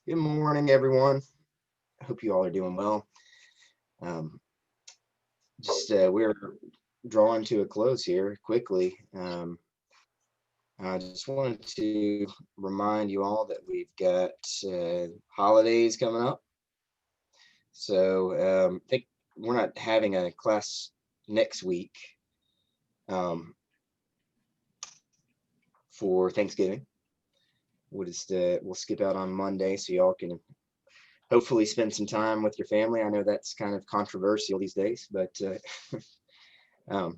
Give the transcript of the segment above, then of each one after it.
Good morning, everyone. I hope you all are doing well. Um, we're drawing to a close here quickly. I just wanted to remind you all that we've got holidays coming up. So I think we're not having a class next week um, for Thanksgiving. We'll skip out on Monday so y'all can hopefully spend some time with your family. I know that's kind of controversial these days, but um,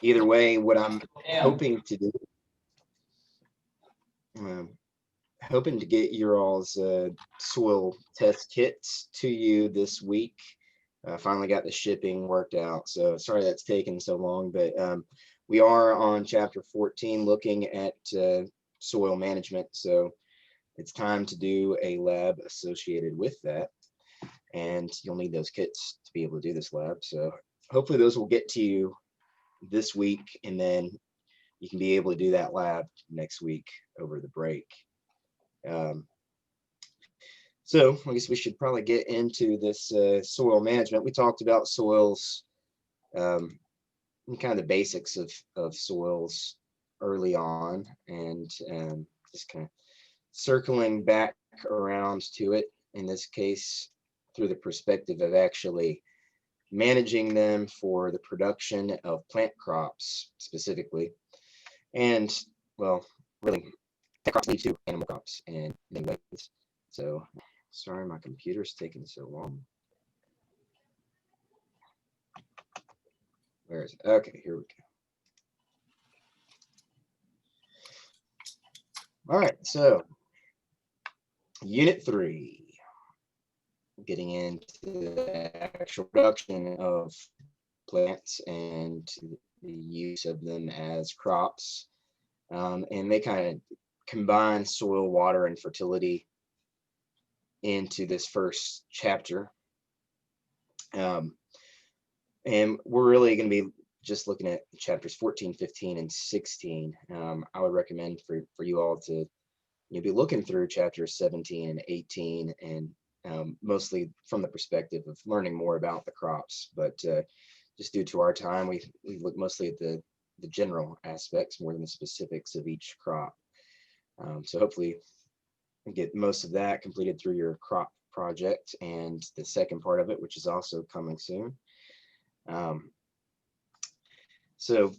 either way, what I'm hoping to do, um, hoping to get your all's soil test kits to you this week. Finally got the shipping worked out, so sorry that's taken so long, but we are on chapter 14 looking at soil management, so it's time to do a lab associated with that, and you'll need those kits to be able to do this lab. So hopefully those will get to you this week, and then you can be able to do that lab next week over the break. Um, so I guess we should probably get into this soil management. We talked about soils, and kind of the basics of soils early on, and just kind of circling back around to it, in this case, through the perspective of actually managing them for the production of plant crops specifically. And well, really, plant crops lead to animal crops in many ways. So sorry, my computer's taking so long. Where is it? Okay, here we go. All right, so Unit 3, getting into the actual production of plants and the use of them as crops. And they kind of combine soil, water, and fertility into this first chapter. And we're really going to be just looking at chapters 14, 15, and 16. I would recommend for you all to be looking through chapters 17 and 18, and mostly from the perspective of learning more about the crops. But just due to our time, we look mostly at the general aspects more than the specifics of each crop. So hopefully get most of that completed through your crop project and the second part of it, which is also coming soon. So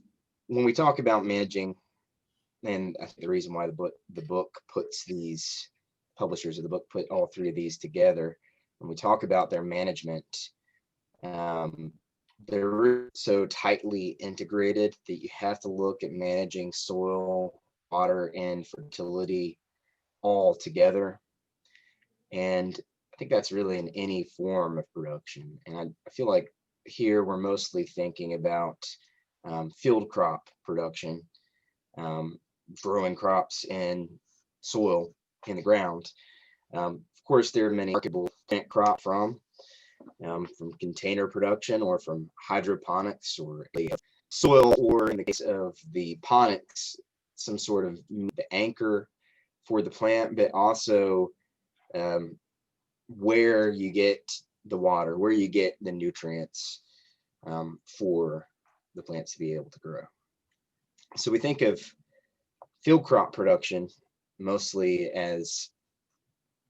when we talk about managing, and I think the reason why the book puts these publishers of the book put all three of these together, when we talk about their management, they're so tightly integrated that you have to look at managing soil, water, and fertility all together. And I think that's really in any form of production. And I feel like here we're mostly thinking about field crop production, growing crops in soil in the ground. Of course, there are many marketable plant crop from container production or from hydroponics or soil, or in the case of the ponics, some sort of the anchor for the plant, but also where you get the water, where you get the nutrients for the plants to be able to grow. So we think of field crop production mostly as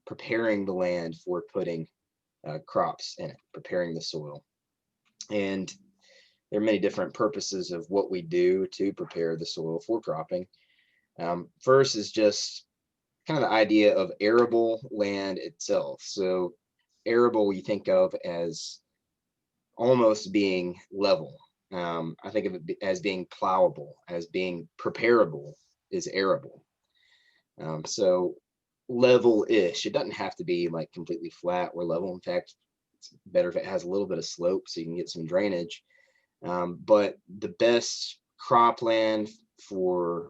preparing the land for putting crops in it, preparing the soil. And there are many different purposes of what we do to prepare the soil for cropping. First is just kind of the idea of arable land itself. So arable you think of as almost being level. I think of it as being plowable, as being preparable is arable. So level-ish. It doesn't have to be like completely flat or level. In fact, it's better if it has a little bit of slope so you can get some drainage. But the best cropland for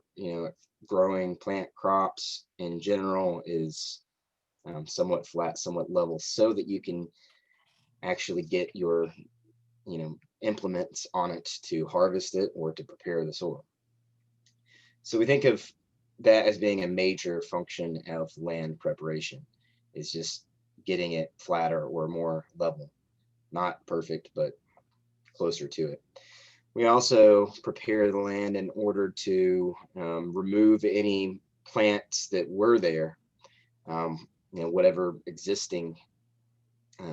growing plant crops in general is somewhat flat, somewhat level, so that you can actually get your implements on it to harvest it or to prepare the soil. So we think of that as being a major function of land preparation. is just getting it flatter or more level. Not perfect, but closer to it. We also prepare the land in order to remove any plants that were there, whatever existing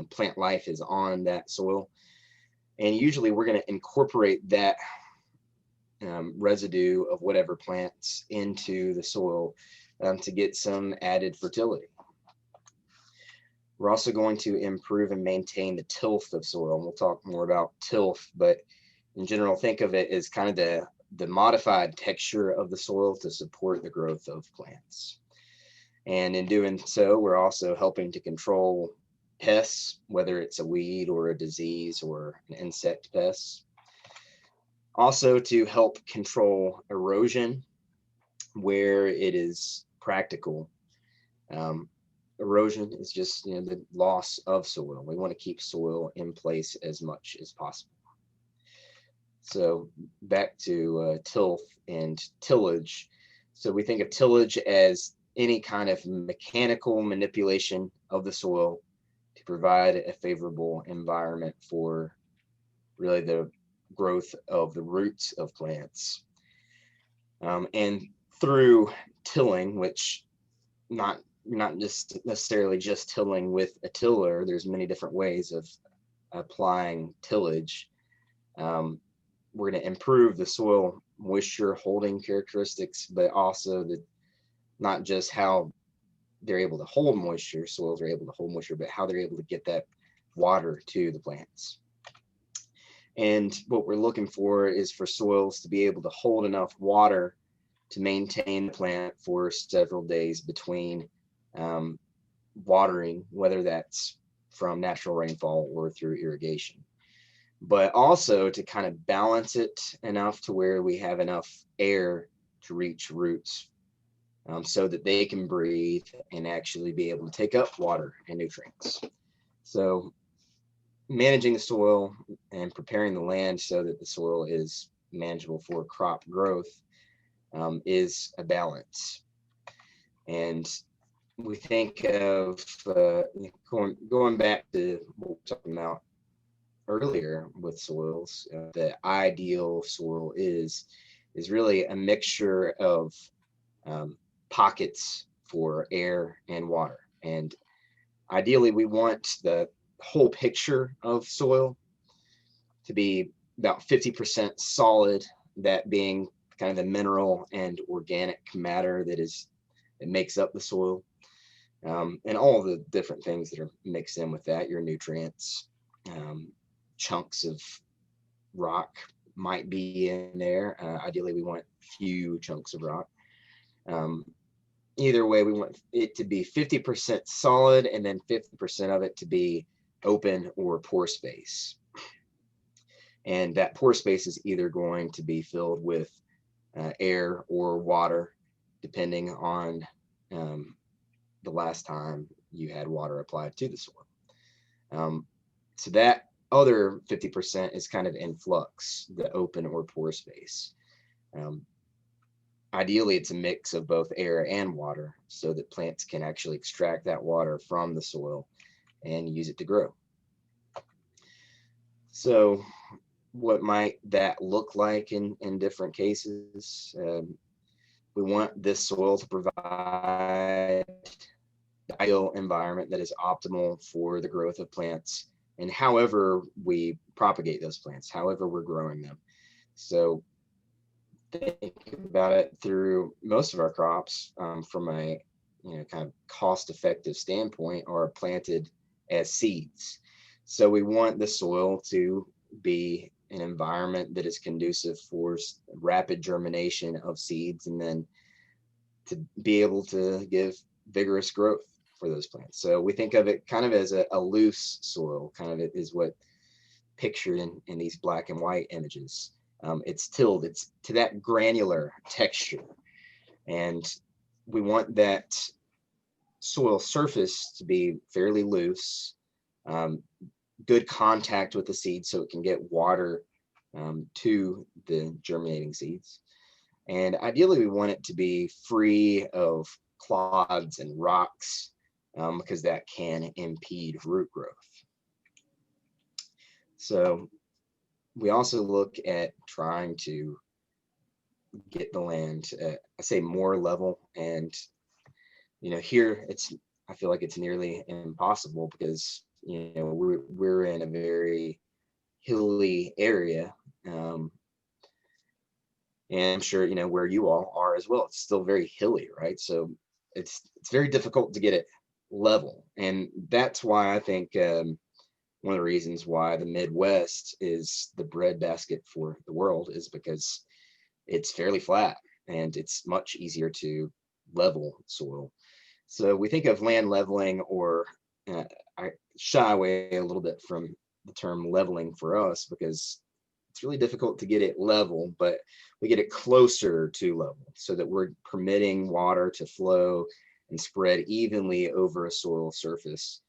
plant life is on that soil. And usually we're going to incorporate that residue of whatever plants into the soil to get some added fertility. We're also going to improve and maintain the tilth of soil. And we'll talk more about tilth, but in general, think of it as kind of the modified texture of the soil to support the growth of plants. And in doing so, we're also helping to control pests, whether it's a weed or a disease or an insect pest. Also to help control erosion where it is practical. Erosion is just the loss of soil. We want to keep soil in place as much as possible. So back to tilth and tillage. So we think of tillage as any kind of mechanical manipulation of the soil to provide a favorable environment for really the growth of the roots of plants. And through tilling, which not just necessarily just tilling with a tiller, there's many different ways of applying tillage. We're going to improve the soil moisture holding characteristics, but also not just how they're able to hold moisture, soils are able to hold moisture, but how they're able to get that water to the plants. And what we're looking for is for soils to be able to hold enough water to maintain the plant for several days between watering, whether that's from natural rainfall or through irrigation. But also to kind of balance it enough to where we have enough air to reach roots so that they can breathe and actually be able to take up water and nutrients. So managing the soil and preparing the land so that the soil is manageable for crop growth is a balance. And we think of going back to what we were talking about earlier with soils, the ideal soil is really a mixture of pockets for air and water. And ideally, we want the whole picture of soil to be about 50% solid, that being kind of the mineral and organic matter that makes up the soil, and all the different things that are mixed in with that, your nutrients, chunks of rock might be in there. Ideally, we want few chunks of rock. Either way, we want it to be 50% solid and then 50% of it to be open or pore space. And that pore space is either going to be filled with air or water, depending on the last time you had water applied to the soil. So that other 50% is kind of in flux, the open or pore space. Ideally, it's a mix of both air and water so that plants can actually extract that water from the soil and use it to grow. So what might that look like in different cases? We want this soil to provide the ideal environment that is optimal for the growth of plants, and however we propagate those plants, however we're growing them. So think about it through most of our crops from a kind of cost-effective standpoint are planted as seeds. So we want the soil to be an environment that is conducive for rapid germination of seeds, and then to be able to give vigorous growth for those plants. So we think of it kind of as a loose soil, kind of is what pictured in these black and white images. It's tilled, it's to that granular texture. And we want that soil surface to be fairly loose, good contact with the seed so it can get water to the germinating seeds. And ideally, we want it to be free of clods and rocks because that can impede root growth. So we also look at trying to get the land, I say more level, and here I feel like it's nearly impossible because we're in a very hilly area, and I'm sure where you all are as well. It's still very hilly, right? So it's very difficult to get it level, and that's why I think one of the reasons why the Midwest is the breadbasket for the world is because it's fairly flat and it's much easier to level soil. So we think of land leveling, or I shy away a little bit from the term leveling for us because it's really difficult to get it level, but we get it closer to level so that we're permitting water to flow and spread evenly over a soil surface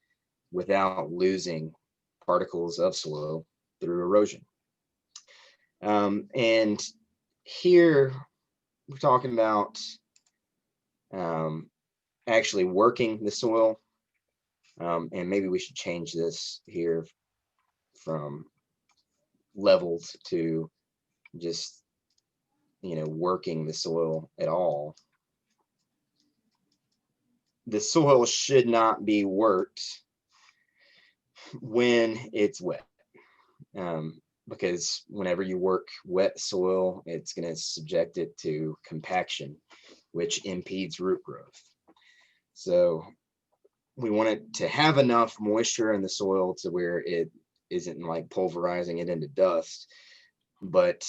without losing particles of soil through erosion. And here we're talking about actually working the soil. And maybe we should change this here from leveled to just, working the soil at all. The soil should not be worked when it's wet. Because whenever you work wet soil, it's going to subject it to compaction, which impedes root growth. So we want it to have enough moisture in the soil to where it isn't like pulverizing it into dust, but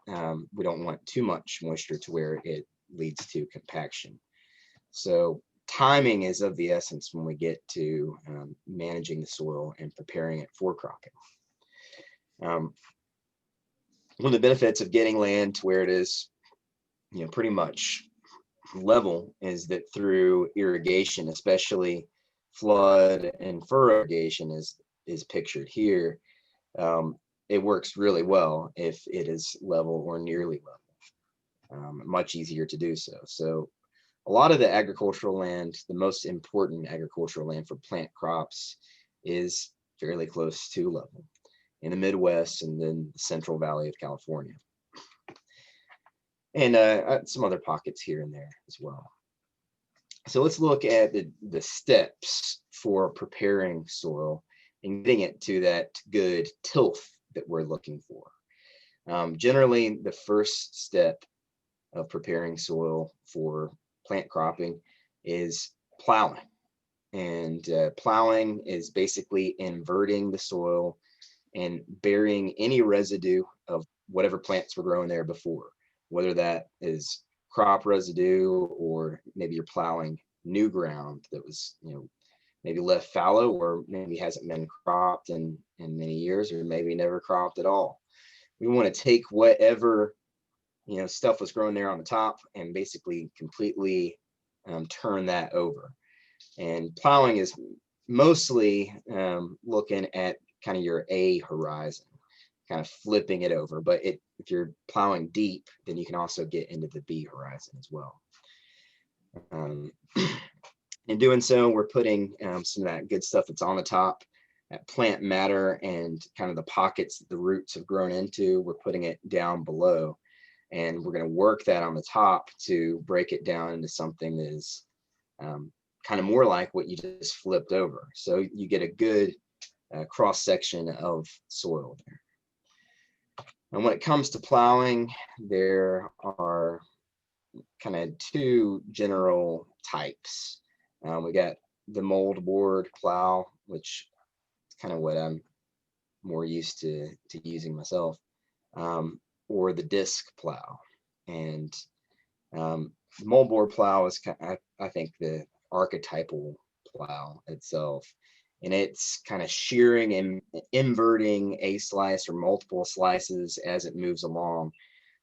we don't want too much moisture to where it leads to compaction. So timing is of the essence when we get to managing the soil and preparing it for cropping. One of the benefits of getting land to where it is, pretty much level, is that through irrigation, especially flood and furrow irrigation is pictured here, it works really well if it is level or nearly level. Much easier to do so. So a lot of the agricultural land, the most important agricultural land for plant crops, is fairly close to level in the Midwest and then the Central Valley of California. And some other pockets here and there as well. So let's look at the steps for preparing soil and getting it to that good tilth that we're looking for. Generally, the first step of preparing soil for plant cropping is plowing. And plowing is basically inverting the soil and burying any residue of whatever plants were growing there before, whether that is crop residue or maybe you're plowing new ground that was, maybe left fallow or maybe hasn't been cropped in many years or maybe never cropped at all. We want to take whatever, stuff was growing there on the top and basically completely turn that over. And plowing is mostly looking at kind of your A horizon, kind of flipping it over. But if you're plowing deep, then you can also get into the B horizon as well. In doing so, we're putting some of that good stuff that's on the top, that plant matter and kind of the pockets that the roots have grown into, we're putting it down below. And we're going to work that on the top to break it down into something that is kind of more like what you just flipped over. So you get a good cross section of soil there. And when it comes to plowing, there are kind of two general types. We got the mold board plow, which is kind of what I'm more used to using myself, or the disc plow. And the mold board plow is I think the archetypal plow itself, and it's kind of shearing and inverting a slice or multiple slices as it moves along.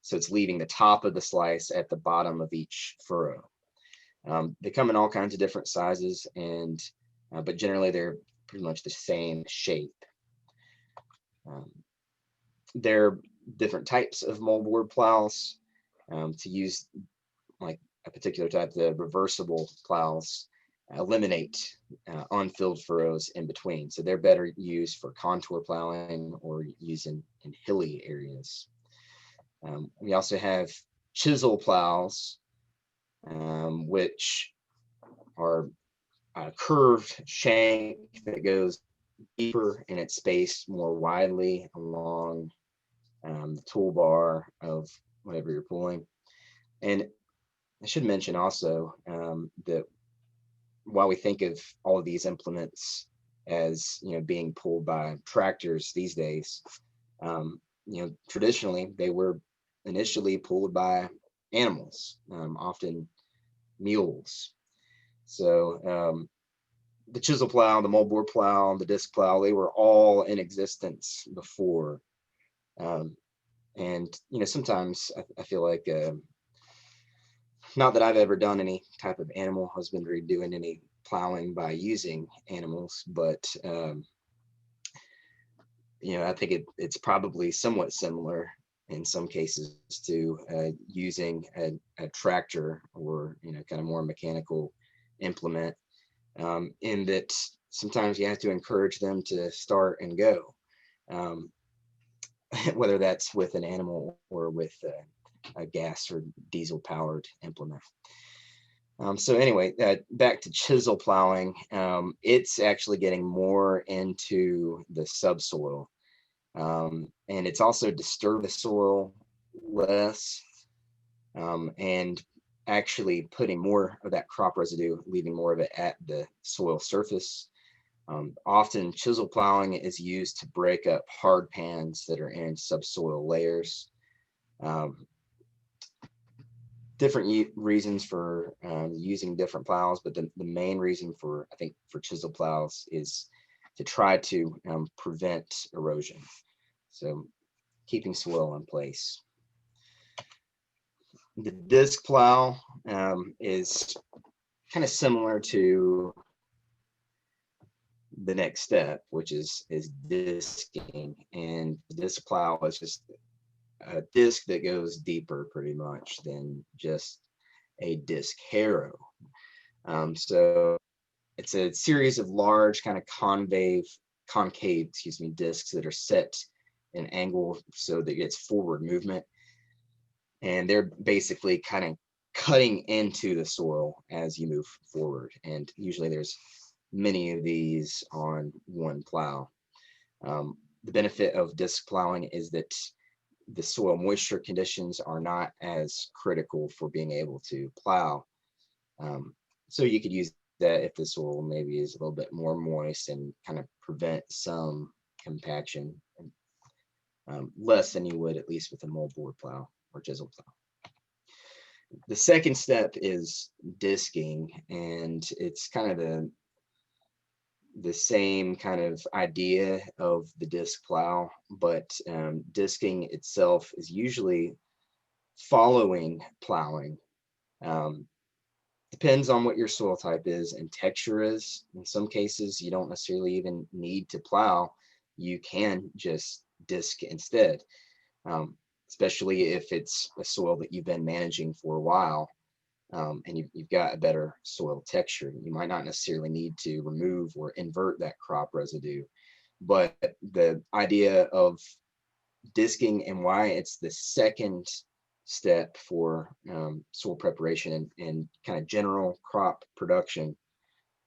So it's leaving the top of the slice at the bottom of each furrow. They come in all kinds of different sizes, and but generally they're pretty much the same shape. There are different types of moldboard plows. To use like a particular type, the reversible plows, eliminate unfilled furrows in between. So they're better used for contour plowing or using in hilly areas. We also have chisel plows, which are a curved shank that goes deeper in its space more widely along the toolbar of whatever you're pulling. And I should mention also that while we think of all of these implements as being pulled by tractors these days, traditionally they were initially pulled by animals, often mules. So the chisel plow, the moldboard plow, the disc plow, they were all in existence before. Um, and sometimes I feel like not that I've ever done any type of animal husbandry, doing any plowing by using animals, but I think it's probably somewhat similar in some cases to using a tractor or kind of more mechanical implement, in that sometimes you have to encourage them to start and go, um, whether that's with an animal or with a gas or diesel powered implement. So anyway, back to chisel plowing, it's actually getting more into the subsoil, and it's also disturbed the soil less, and actually putting more of that crop residue, leaving more of it at the soil surface. Often chisel plowing is used to break up hard pans that are in subsoil layers. Um, Different reasons for using different plows, but the main reason for, I think, for chisel plows is to try to prevent erosion. So keeping soil in place. The disc plow is kind of similar to the next step, which is disking. And the disc plow is just a disc that goes deeper pretty much than just a disc harrow. So it's a series of large kind of concave, discs that are set in angle so that it's forward movement. And they're basically kind of cutting into the soil as you move forward. And usually there's many of these on one plow. The benefit of disc plowing is that the soil moisture conditions are not as critical for being able to plow. So you could use that if the soil maybe is a little bit more moist and kind of prevent some compaction, less than you would at least with a moldboard plow or chisel plow. The second step is disking, and it's kind of the same kind of idea of the disc plow, but disking itself is usually following plowing. Um, Depends on what your soil type is and texture is. In some cases, you don't necessarily even need to plow. You can just disc instead, especially if it's a soil that you've been managing for a while, and you've got a better soil texture. You might not necessarily need to remove or invert that crop residue. But the idea of disking and why it's the second step for soil preparation and kind of general crop production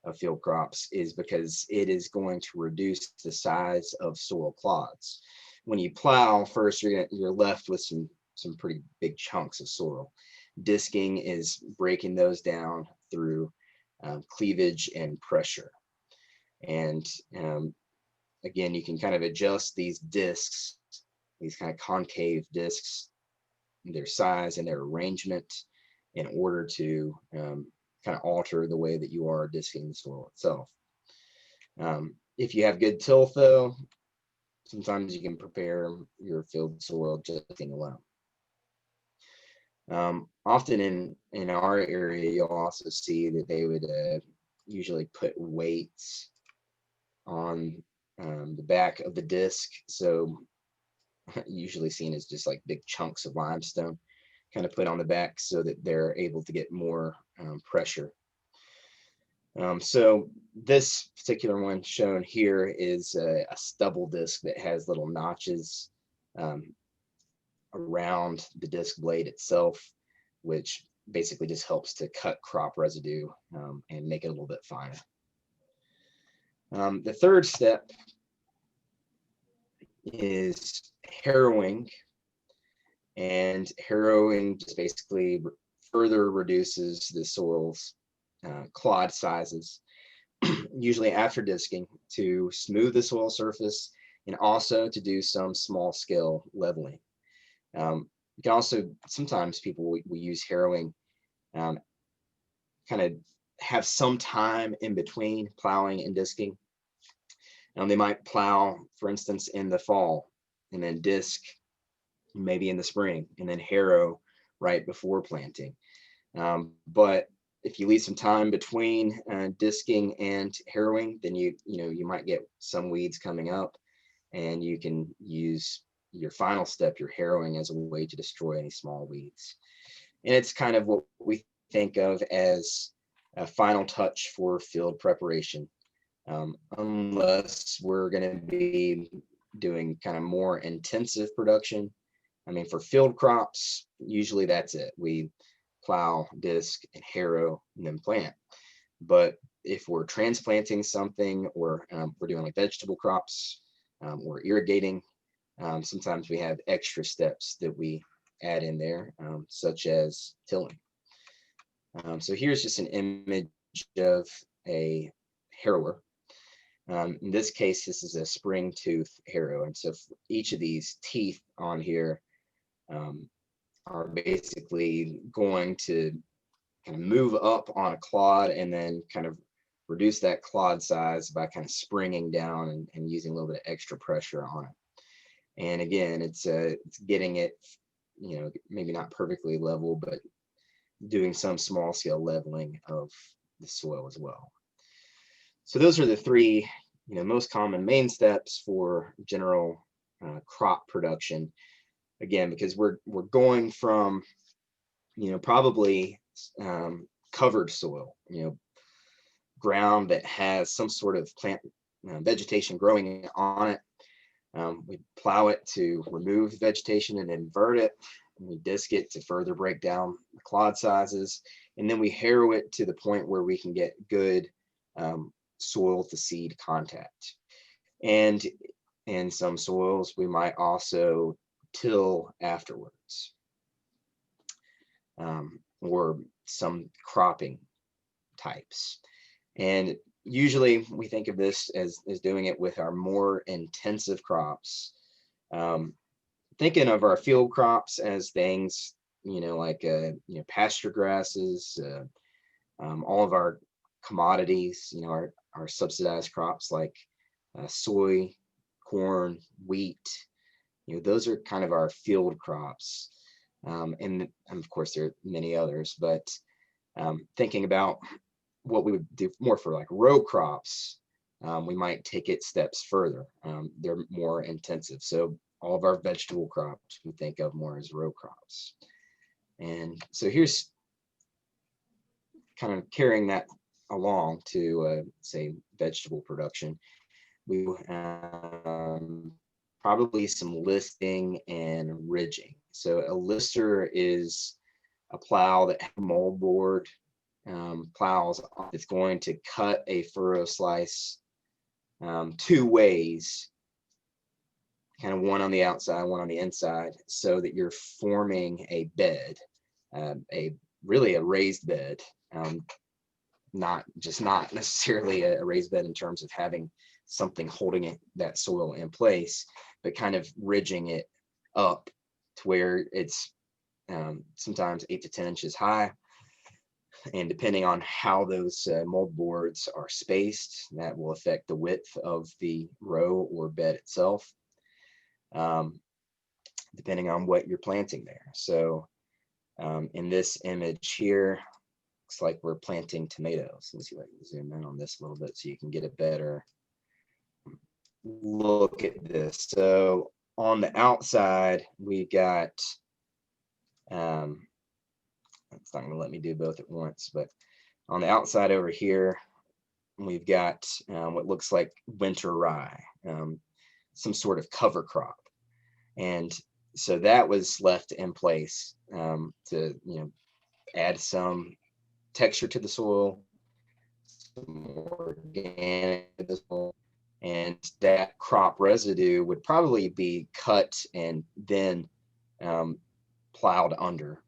of field crops is because it is going to reduce the size of soil clods. When you plow, first you're left with some pretty big chunks of soil. Disking is breaking those down through cleavage and pressure. And again, you can kind of adjust these discs, these kind of concave discs, their size and their arrangement in order to kind of alter the way that you are disking the soil itself. If you have good tilth, though, sometimes you can prepare your field soil just alone. Often in our area, you'll also see that they would usually put weights on the back of the disc. So usually seen as just like big chunks of limestone kind of put on the back so that they're able to get more pressure. So this particular one shown here is a stubble disc that has little notches um, around the disc blade itself, which basically just helps to cut crop residue and make it a little bit finer. The third step is harrowing, and harrowing just basically further reduces the soil's clod sizes, usually after disking, to smooth the soil surface and also to do some small scale leveling. You can also, sometimes people, we use harrowing kind of have some time in between plowing and disking. They might plow, for instance, in the fall and then disc maybe in the spring and then harrow right before planting. But if you leave some time between disking and harrowing, then you might get some weeds coming up, and you can use your final step, your harrowing, as a way to destroy any small weeds. And it's kind of what we think of as a final touch for field preparation, unless we're going to be doing kind of more intensive production. I mean, for field crops, usually that's it. We plow, disc, and harrow, and then plant. But if we're transplanting something, or we're doing like vegetable crops, or irrigating, sometimes we have extra steps that we add in there, such as tilling. So here's just an image of a harrower. In this case, this is a spring tooth harrow. And so each of these teeth on here are basically going to kind of move up on a clod and then kind of reduce that clod size by kind of springing down and using a little bit of extra pressure on it. And again, it's getting it, maybe not perfectly level, but doing some small scale leveling of the soil as well. So those are the three, most common main steps for general crop production. Again, because we're going from, probably covered soil, ground that has some sort of plant vegetation growing on it. We plow it to remove vegetation and invert it. And we disc it to further break down the clod sizes. And then we harrow it to the point where we can get good soil to seed contact. And in some soils, we might also till afterwards, or some cropping types. And usually we think of this as doing it with our more intensive crops. Thinking of our field crops as things, like pasture grasses, all of our commodities, our subsidized crops like soy, corn, wheat. Those are kind of our field crops. And of course, there are many others, but thinking about what we would do more for like row crops, we might take it steps further. They're more intensive. So all of our vegetable crops we think of more as row crops. And so here's kind of carrying that along to say vegetable production. We probably some listing and ridging. So a lister is a plow that has moldboard plows. It's going to cut a furrow slice two ways, kind of one on the outside, one on the inside, so that you're forming a bed, really a raised bed, not necessarily a raised bed in terms of having something holding that soil in place, but kind of ridging it up to where it's sometimes 8 to 10 inches high. And depending on how those mold boards are spaced, that will affect the width of the row or bed itself, depending on what you're planting there. So in this image here, looks like we're planting tomatoes. Let's see if I can zoom in on this a little bit so you can get a better look at this. So on the outside, we got, it's not going to let me do both at once, but on the outside over here, we've got what looks like winter rye, some sort of cover crop. And so that was left in place to, add some texture to the soil, some organic to the soil, and that crop residue would probably be cut and then plowed under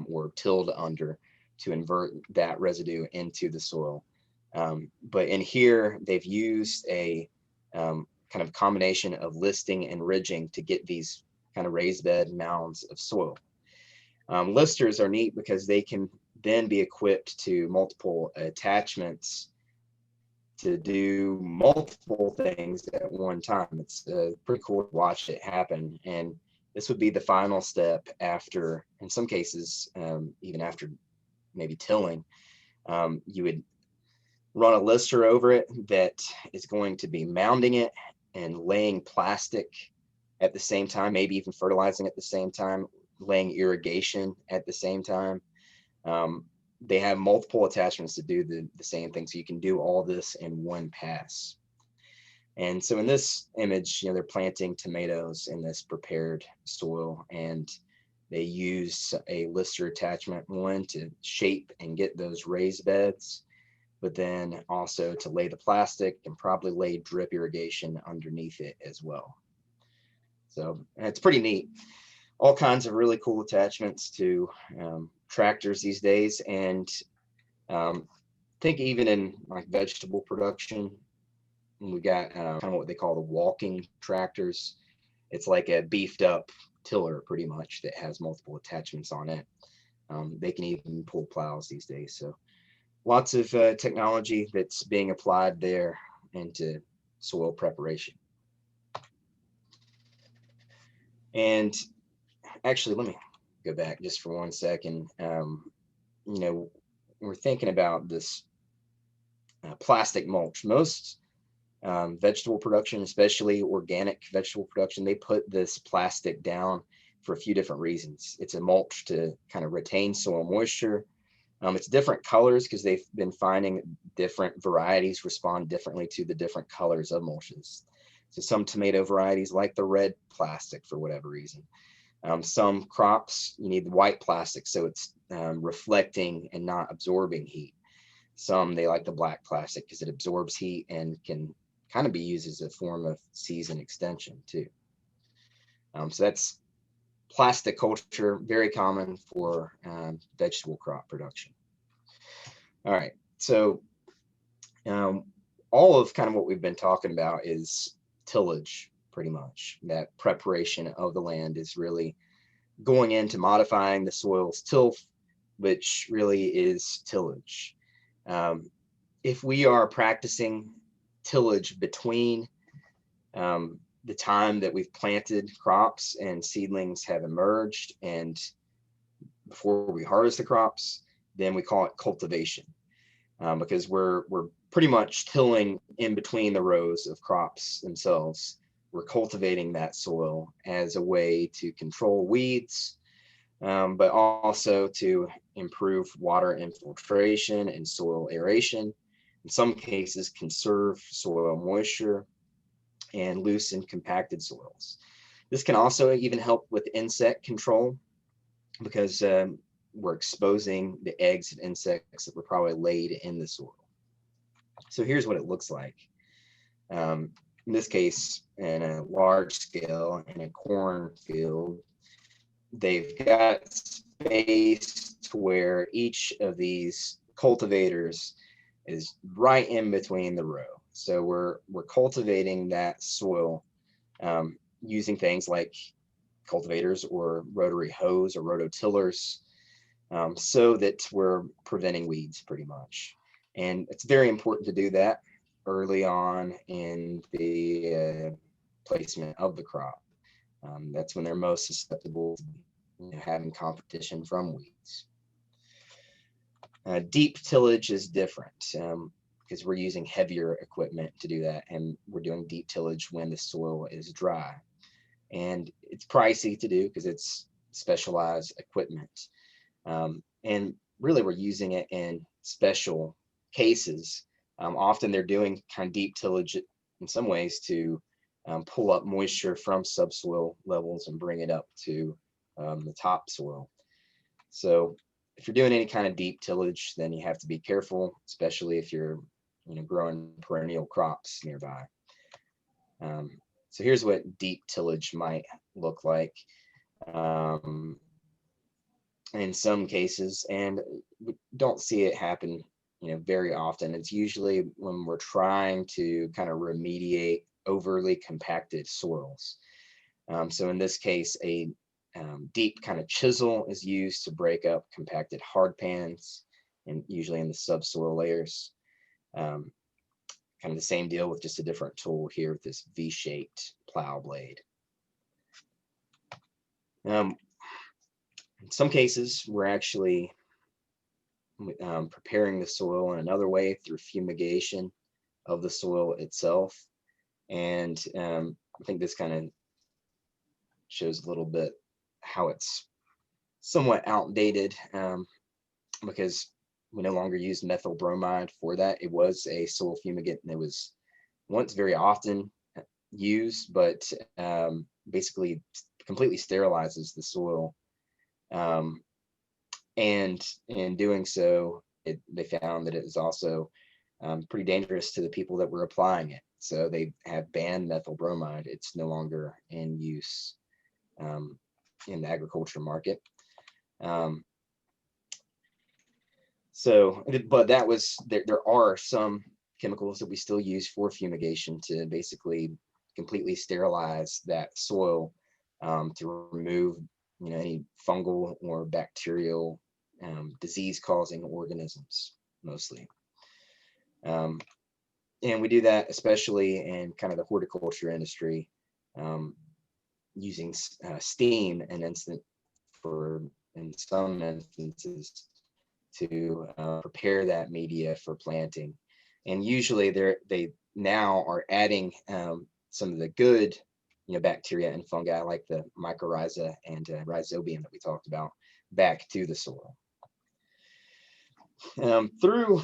or tilled under to invert that residue into the soil. But in here, they've used a kind of combination of listing and ridging to get these kind of raised bed mounds of soil. Listers are neat because they can then be equipped to multiple attachments to do multiple things at one time. It's pretty cool to watch it happen. And this would be the final step after, in some cases, even after maybe tilling, you would run a lister over it that is going to be mounding it and laying plastic at the same time, maybe even fertilizing at the same time, laying irrigation at the same time. They have multiple attachments to do the same thing. So you can do all this in one pass. And so in this image, they're planting tomatoes in this prepared soil, and they use a lister attachment, one to shape and get those raised beds, but then also to lay the plastic and probably lay drip irrigation underneath it as well. So it's pretty neat. All kinds of really cool attachments to tractors these days. And I think even in like vegetable production, we got kind of what they call the walking tractors. It's like a beefed up tiller pretty much that has multiple attachments on it. They can even pull plows these days. So lots of technology that's being applied there into soil preparation. And actually, let me go back just for 1 second. We're thinking about this plastic mulch. Most vegetable production, especially organic vegetable production, they put this plastic down for a few different reasons. It's a mulch to kind of retain soil moisture. It's different colors because they've been finding different varieties respond differently to the different colors of mulches. So some tomato varieties like the red plastic for whatever reason. Some crops, you need the white plastic so it's reflecting and not absorbing heat. Some, they like the black plastic because it absorbs heat and can kind of be used as a form of season extension too. So that's plastic culture, very common for vegetable crop production. All right, so all of kind of what we've been talking about is tillage, pretty much. That preparation of the land is really going into modifying the soil's tilth, which really is tillage. If we are practicing tillage between the time that we've planted crops and seedlings have emerged and before we harvest the crops, then we call it cultivation, because we're pretty much tilling in between the rows of crops themselves. We're cultivating that soil as a way to control weeds, but also to improve water infiltration and soil aeration. In some cases, conserve soil moisture and loosen compacted soils. This can also even help with insect control because we're exposing the eggs of insects that were probably laid in the soil. So here's what it looks like. In this case, in a large scale, in a cornfield, they've got space to where each of these cultivators is right in between the row. So we're cultivating that soil using things like cultivators or rotary hoes or rototillers, so that we're preventing weeds pretty much. And it's very important to do that early on in the placement of the crop. That's when they're most susceptible to having competition from weeds. Deep tillage is different because we're using heavier equipment to do that, and we're doing deep tillage when the soil is dry. And it's pricey to do because it's specialized equipment. And really we're using it in special cases Often they're doing kind of deep tillage in some ways to pull up moisture from subsoil levels and bring it up to the topsoil. So if you're doing any kind of deep tillage, then you have to be careful, especially if you're growing perennial crops nearby. So here's what deep tillage might look like in some cases, and we don't see it happen very often. It's usually when we're trying to kind of remediate overly compacted soils. So in this case, a deep kind of chisel is used to break up compacted hard pans, and usually in the subsoil layers. Kind of the same deal with just a different tool here with this V-shaped plow blade. In some cases, we're actually preparing the soil in another way through fumigation of the soil itself. And I think this kind of shows a little bit how it's somewhat outdated, because we no longer use methyl bromide for that. It was a soil fumigant, and it was once very often used, but basically completely sterilizes the soil. And in doing so, they found that it was also pretty dangerous to the people that were applying it. So they have banned methyl bromide. It's no longer in use in the agriculture market. But that was, there are some chemicals that we still use for fumigation to basically completely sterilize that soil, to remove any fungal or bacterial disease-causing organisms mostly. And we do that especially in kind of the horticulture industry, using steam in some instances to prepare that media for planting. And usually they now are adding some of the good bacteria and fungi like the mycorrhiza and rhizobium that we talked about back to the soil. Through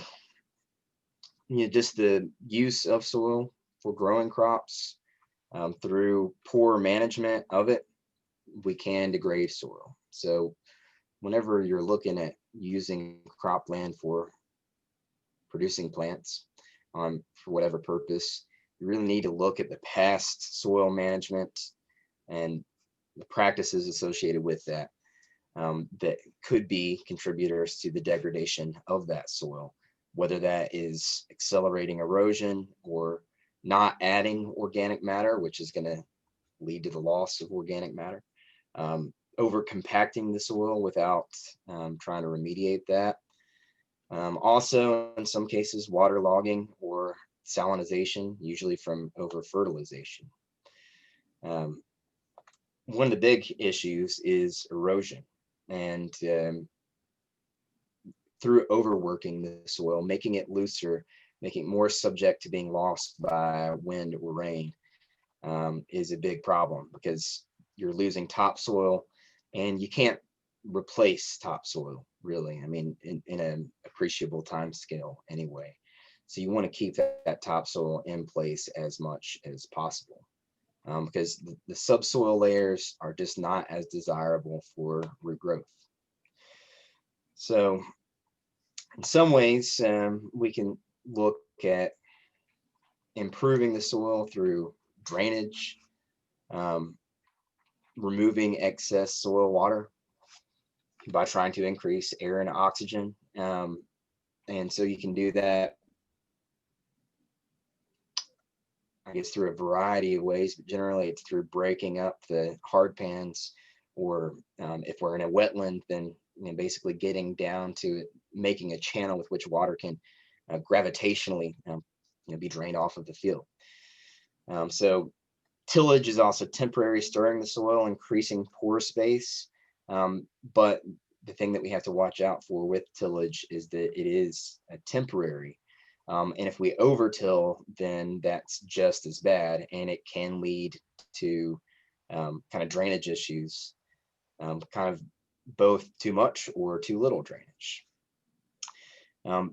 just the use of soil for growing crops, through poor management of it, we can degrade soil. So whenever you're looking at using cropland for producing plants for whatever purpose, you really need to look at the past soil management and the practices associated with that, that could be contributors to the degradation of that soil, whether that is accelerating erosion or not adding organic matter, which is going to lead to the loss of organic matter, over compacting the soil without trying to remediate that. Also, in some cases, waterlogging or salinization, usually from over fertilization. One of the big issues is erosion, and through overworking the soil, making it looser, making it more subject to being lost by wind or rain, is a big problem, because you're losing topsoil, and you can't replace topsoil really. I mean, in an appreciable time scale anyway. So you want to keep that topsoil in place as much as possible, because the subsoil layers are just not as desirable for root growth. So in some ways, we can look at improving the soil through drainage, removing excess soil water by trying to increase air and oxygen. And so you can do that, I guess, through a variety of ways, but generally it's through breaking up the hard pans, or if we're in a wetland, then basically getting down to making a channel with which water can gravitationally be drained off of the field. So tillage is also temporary stirring the soil, increasing pore space. But the thing that we have to watch out for with tillage is that it is temporary. And if we overtill, then that's just as bad, and it can lead to kind of drainage issues, kind of both too much or too little drainage.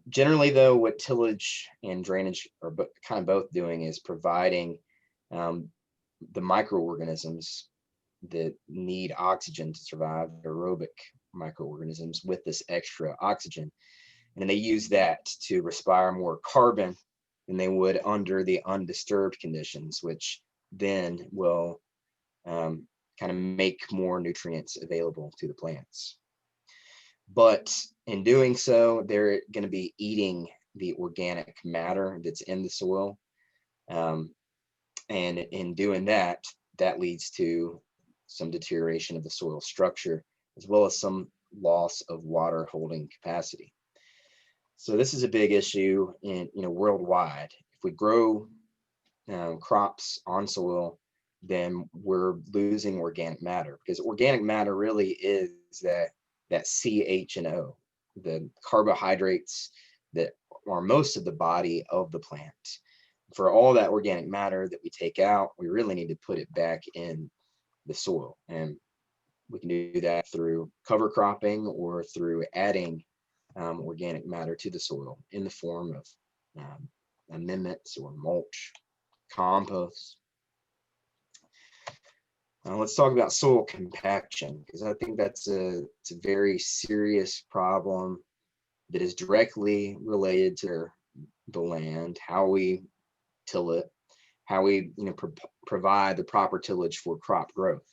Generally, though, what tillage and drainage are kind of both doing is providing um, the microorganisms that need oxygen to survive, aerobic microorganisms, with this extra oxygen. And they use that to respire more carbon than they would under the undisturbed conditions, which then will kind of make more nutrients available to the plants. But in doing so, they're going to be eating the organic matter that's in the soil. Um, and in doing that, that leads to some deterioration of the soil structure, as well as some loss of water holding capacity. So this is a big issue in, worldwide. If we grow crops on soil, then we're losing organic matter, because organic matter really is that CHNO, the carbohydrates that are most of the body of the plant. For all that organic matter that we take out, we really need to put it back in the soil. And we can do that through cover cropping or through adding organic matter to the soil in the form of amendments or mulch, compost. Let's talk about soil compaction, because I think it's a very serious problem that is directly related to the land, how we till it, how we provide the proper tillage for crop growth.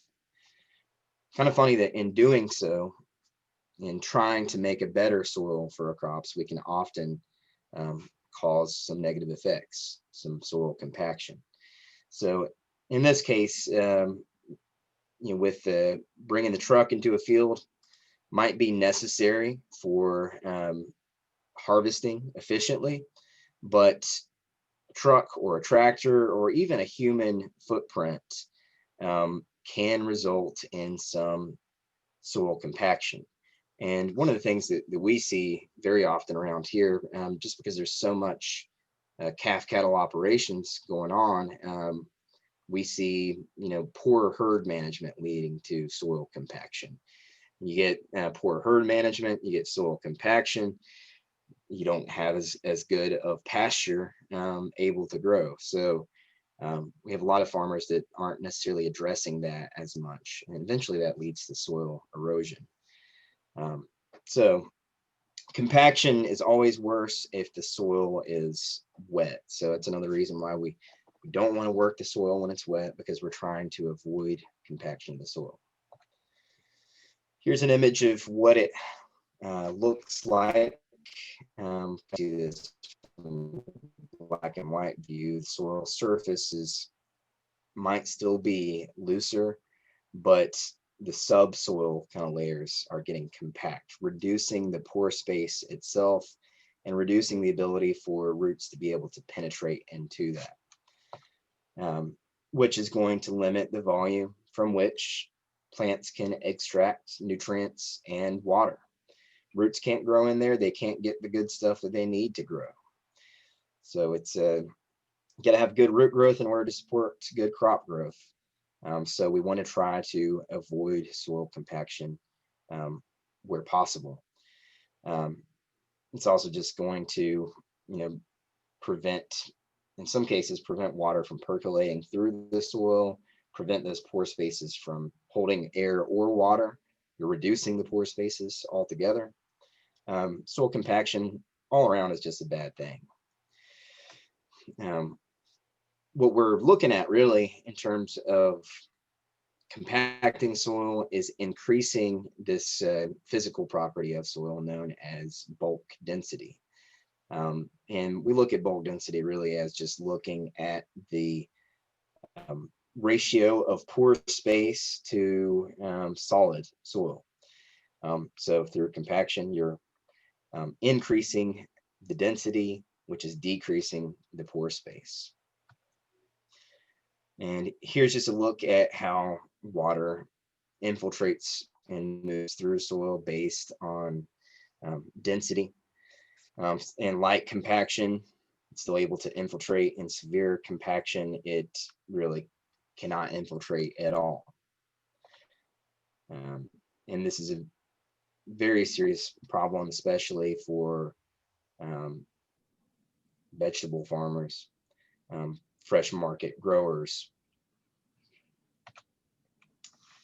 Kind of funny that in doing so, in trying to make a better soil for our crops, we can often cause some negative effects, some soil compaction. So in this case, with bringing the truck into a field might be necessary for harvesting efficiently, but a truck or a tractor or even a human footprint can result in some soil compaction. And one of the things that we see very often around here, just because there's so much calf cattle operations going on, we see, poor herd management leading to soil compaction. You get poor herd management, you get soil compaction, you don't have as good of pasture able to grow. So we have a lot of farmers that aren't necessarily addressing that as much, and eventually that leads to soil erosion. So compaction is always worse if the soil is wet. So it's another reason why we don't want to work the soil when it's wet, because we're trying to avoid compaction of the soil. Here's an image of what it looks like. See this black and white view. The soil surfaces might still be looser, but the subsoil kind of layers are getting compact, reducing the pore space itself and reducing the ability for roots to be able to penetrate into that, which is going to limit the volume from which plants can extract nutrients and water. Roots can't grow in there. They can't get the good stuff that they need to grow. So it's got to have good root growth in order to support good crop growth. So we want to try to avoid soil compaction where possible. It's also just going to, prevent, in some cases, prevent water from percolating through the soil, prevent those pore spaces from holding air or water. You're reducing the pore spaces altogether. Soil compaction all around is just a bad thing. What we're looking at really in terms of compacting soil is increasing this physical property of soil known as bulk density. And we look at bulk density really as just looking at the ratio of pore space to solid soil. So through compaction, you're increasing the density, which is decreasing the pore space. And here's just a look at how water infiltrates and moves through soil based on density. And light compaction, it's still able to infiltrate. In severe compaction, it really cannot infiltrate at all. And this is a very serious problem, especially for um, vegetable farmers, fresh market growers.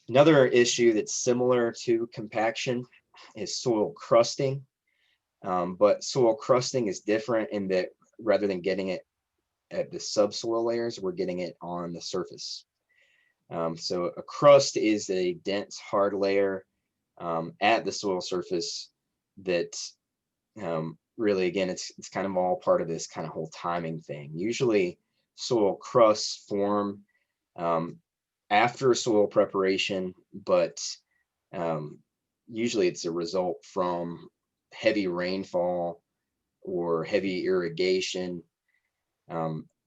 Another issue that's similar to compaction is soil crusting, but soil crusting is different in that rather than getting it at the subsoil layers, we're getting it on the surface. So a crust is a dense, hard layer at the soil surface that really, again, it's kind of all part of this kind of whole timing thing. Usually soil crusts form um, after soil preparation, but um, usually it's a result from heavy rainfall or heavy irrigation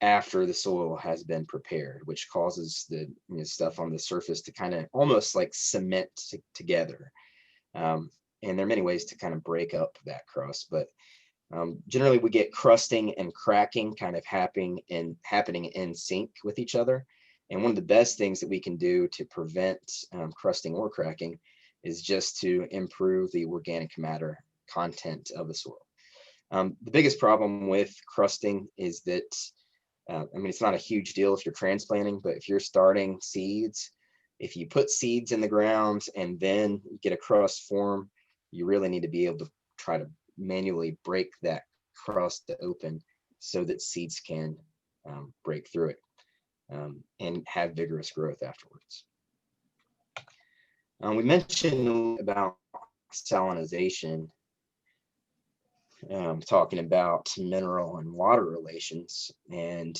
after the soil has been prepared, which causes the stuff on the surface to kind of almost like cement together. And there are many ways to kind of break up that crust, but generally we get crusting and cracking kind of happening in sync with each other. And one of the best things that we can do to prevent crusting or cracking is just to improve the organic matter content of the soil. The biggest problem with crusting is that, I mean, it's not a huge deal if you're transplanting, but if you're starting seeds, if you put seeds in the ground and then get a crust form, you really need to be able to try to manually break that crust open so that seeds can break through it and have vigorous growth afterwards. We mentioned about salinization, talking about mineral and water relations, and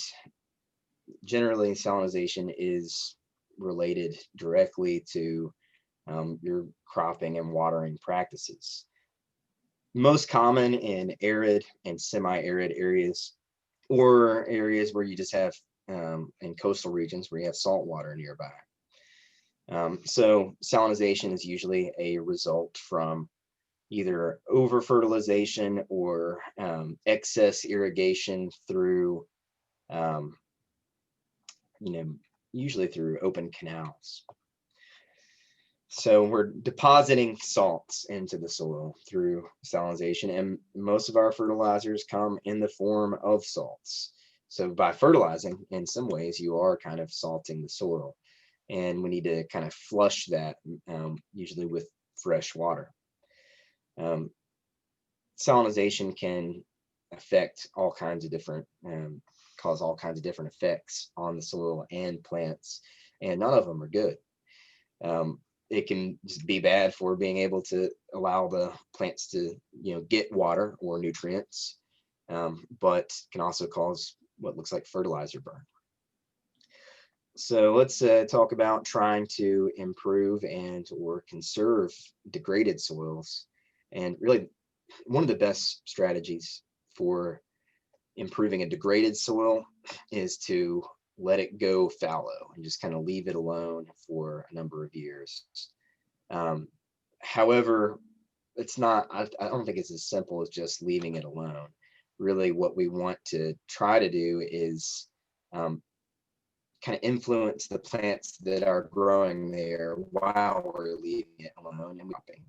generally salinization is related directly to your cropping and watering practices. Most common in arid and semi-arid areas, or areas where you just have in coastal regions where you have salt water nearby. So salinization is usually a result from either over fertilization or excess irrigation through, um, usually through open canals. So we're depositing salts into the soil through salinization, and most of our fertilizers come in the form of salts. So by fertilizing, in some ways, you are kind of salting the soil, and we need to kind of flush that, usually with fresh water. Salinization can affect all kinds of different, cause all kinds of different effects on the soil and plants, and none of them are good. It can just be bad for being able to allow the plants to get water or nutrients, but can also cause what looks like fertilizer burn. So let's talk about trying to improve and or conserve degraded soils. And really one of the best strategies for improving a degraded soil is to let it go fallow and just kind of leave it alone for a number of years. However, it's not, I don't think it's as simple as just leaving it alone. Really, what we want to try to do is kind of influence the plants that are growing there while we're leaving it alone and cropping.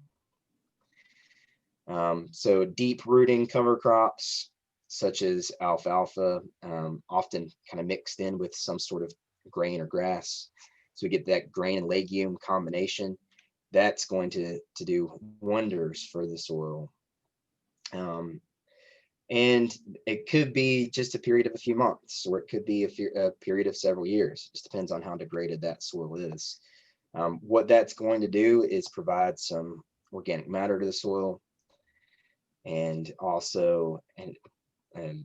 So deep rooting cover crops, such as alfalfa, often kind of mixed in with some sort of grain or grass. So we get that grain and legume combination. That's going to do wonders for the soil. And it could be just a period of a few months, or it could be a period of several years. It just depends on how degraded that soil is. What that's going to do is provide some organic matter to the soil, and also an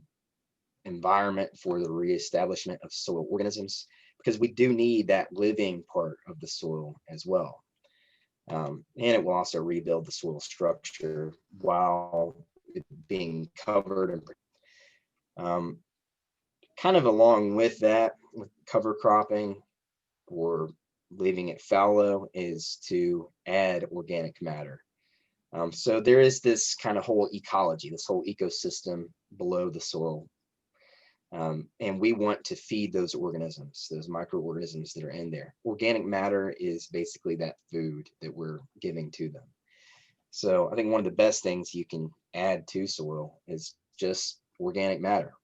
environment for the reestablishment of soil organisms, because we do need that living part of the soil as well. And it will also rebuild the soil structure while it being covered and kind of along with that, with cover cropping or leaving it fallow, is to add organic matter. So there is this kind of whole ecology, this whole ecosystem below the soil. And we want to feed those organisms, those microorganisms that are in there. Organic matter is basically that food that we're giving to them. So I think one of the best things you can add to soil is just organic matter.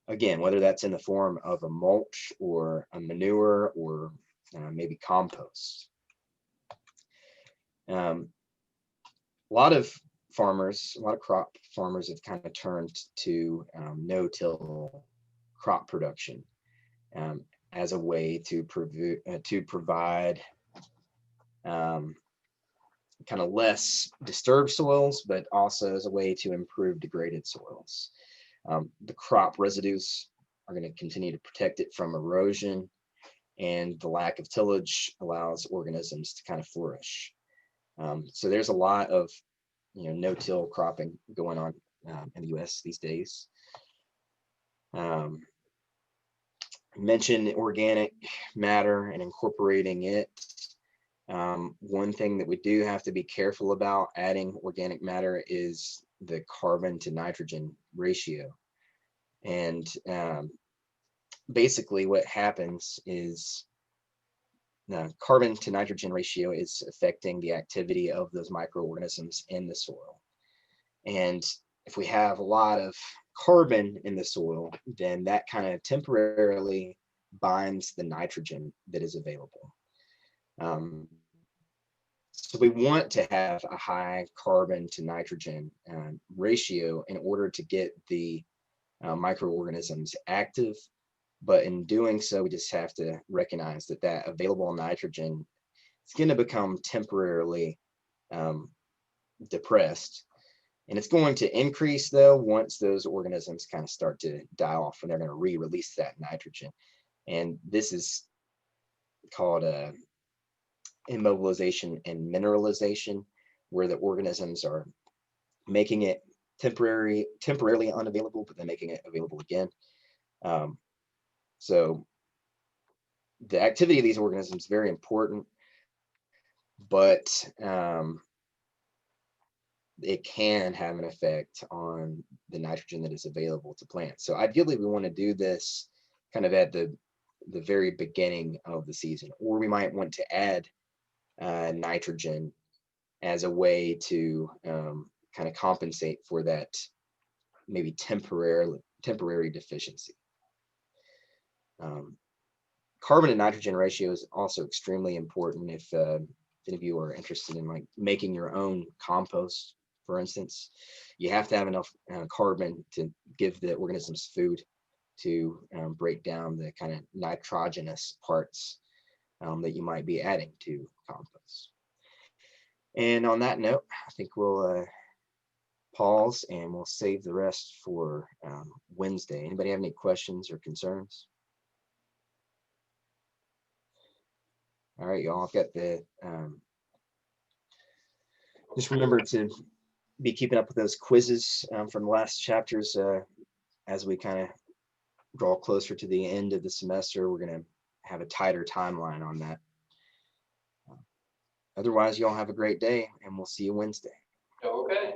Again, whether that's in the form of a mulch or a manure or maybe compost. A lot of farmers, a lot of crop farmers have kind of turned to no-till crop production as a way to provide kind of less disturbed soils, but also as a way to improve degraded soils. The crop residues are going to continue to protect it from erosion, and the lack of tillage allows organisms to kind of flourish. So there's a lot of no-till cropping going on in the U.S. these days. Mention organic matter and incorporating it. One thing that we do have to be careful about adding organic matter is the carbon to nitrogen ratio. And basically what happens is the carbon to nitrogen ratio is affecting the activity of those microorganisms in the soil. And if we have a lot of carbon in the soil, then that kind of temporarily binds the nitrogen that is available. So we want to have a high carbon to nitrogen ratio in order to get the microorganisms active. But in doing so, we just have to recognize that that available nitrogen is going to become temporarily depressed. And it's going to increase, though, once those organisms kind of start to die off, and they're going to re-release that nitrogen. And this is called immobilization and mineralization, where the organisms are making it temporarily unavailable, but then making it available again. So the activity of these organisms is very important, but it can have an effect on the nitrogen that is available to plants. So ideally, we want to do this kind of at the very beginning of the season, or we might want to add nitrogen as a way to kind of compensate for that maybe temporary deficiency. Carbon to nitrogen ratio is also extremely important if any of you are interested in like making your own compost, for instance. You have to have enough carbon to give the organisms food to break down the kind of nitrogenous parts that you might be adding to compost. And on that note, I think we'll pause and we'll save the rest for Wednesday. Anybody have any questions or concerns? All right, y'all, I've got the, just remember to be keeping up with those quizzes from the last chapters as we kind of draw closer to the end of the semester. We're going to have a tighter timeline on that. Otherwise, y'all have a great day, and we'll see you Wednesday. Okay.